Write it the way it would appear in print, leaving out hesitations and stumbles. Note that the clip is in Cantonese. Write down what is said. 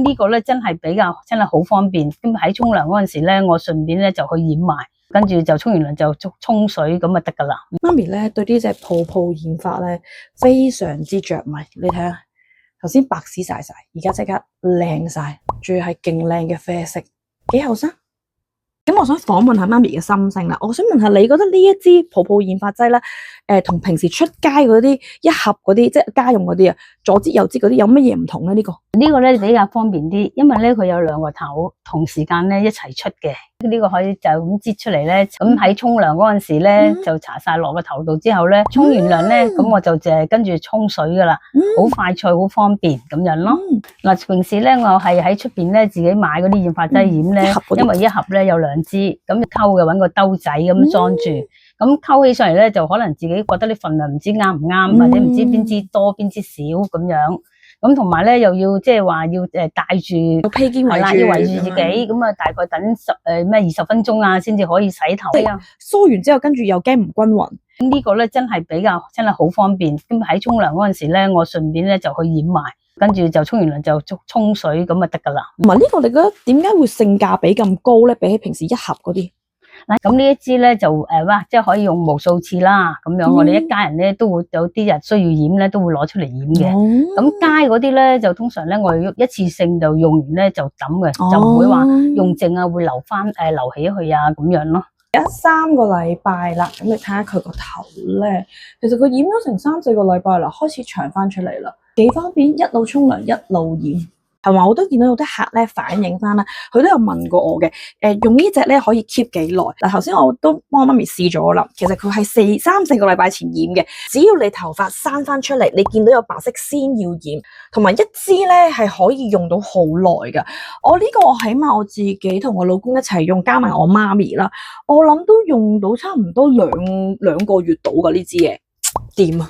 呢個咧真係好方便。咁喺沖涼嗰陣時咧，我順便咧就去染埋，跟住就沖完涼就沖水咁就得噶啦。媽咪咧對呢隻泡泡染髮咧非常之着迷，你睇下，頭先白絲晒，而家即刻靚晒，仲要係勁靚嘅啡色，幾後生。咁我想訪問下媽咪嘅心聲啦，我想問下你覺得呢一支泡泡染髮劑咧，同平時出街嗰啲一盒嗰啲即係家用嗰啲啊，左支右支嗰啲有乜嘢唔同咧？呢個咧比較方便啲，因為咧佢有兩個頭同時間咧一齊出嘅，呢個可以就咁擠出嚟咧。咁喺沖涼嗰陣時咧就搽晒落個頭度之後咧，沖完涼咧咁我就淨係跟住沖水噶啦，好快脆好方便咁樣咯。嗱，平時咧我係喺出邊咧自己買嗰啲染髮劑染咧，因為一盒咧有2支，咁溝嘅搵個兜仔咁裝住，咁溝起上嚟咧就可能自己覺得啲份量唔知啱唔啱，或者唔知邊支多邊支少咁樣。咁同埋咧，又要即係話要帶住披肩圍住，要圍住自己，咁啊大概等20分鐘啊，先至可以洗頭。梳完之後，跟住又驚唔均勻。呢個咧真係好方便。咁喺沖涼嗰陣時咧，我順便咧就去染埋，跟住就沖完涼就沖水咁就得噶啦。同埋呢個你覺得點解會性價比咁高咧？比起平時一盒嗰啲？嗱，咁呢一支咧就即係可以用無數次啦，咁樣我哋一家人咧都會有啲日需要染咧，都會攞出嚟染嘅。咁街嗰啲咧就通常咧我哋一次性就用完咧就抌嘅，就唔會話用剩啊，會留起去啊咁樣咯。而家3個禮拜啦，咁你睇下佢個頭咧，其實佢染咗成3、4個禮拜啦，開始長翻出嚟啦，幾方便，一路沖涼一路染。同埋我都見到有啲客咧反映翻啦，佢都有問過我嘅，用呢隻咧可以 keep 幾耐？嗱，頭先我都幫我媽咪試咗啦，其實佢係3、4個禮拜前染嘅，只要你頭髮生翻出嚟，你見到有白色先要染，同埋一支咧係可以用到好耐噶。我呢個起碼我自己同我老公一齊用，加埋我媽咪啦，我諗都用到差唔多兩個月到噶呢支嘢，掂啊！